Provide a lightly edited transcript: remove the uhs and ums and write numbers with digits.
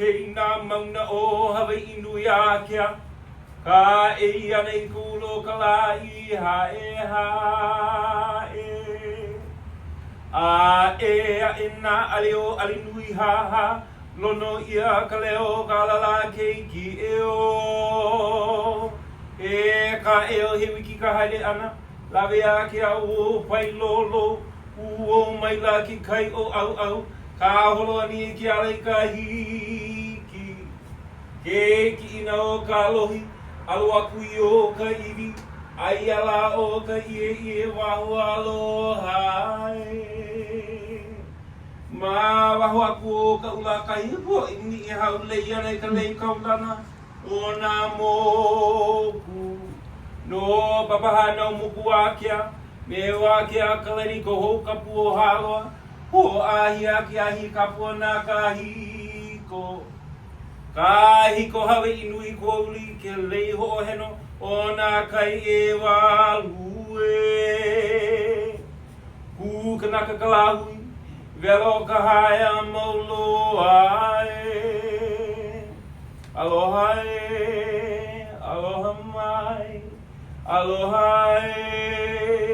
kei nā mauna o Hawaii nui a kia. Ka e ia nei kulo ka la I hae. A e nā ale o ale nui ha. Lono ia ka leo ka lala kei ki e o. E ka e o he wiki ka haere ana. Lawe a ke au o pai lolo. O mai la ki kai o au. Ka holo ani ki alei ka hiki. Ke ki ina o ka lohi. Alo aku I o ka iwi. Ai ala o ka ie wahu aloha e. Ma waho aku o ka ula kai po ini e hau lei ana ka lei kaulana o nā moku no papaha no muku akia me wakia ka leni ko hou kapu o haloa ho ahia ki ahi kapu na ka hiko hawe inui ko uli ke lei ho heno o nā kai e walue ku kanaka kalahui Velo ka haia mauloa e. Aloha e, aloha mai, aloha e.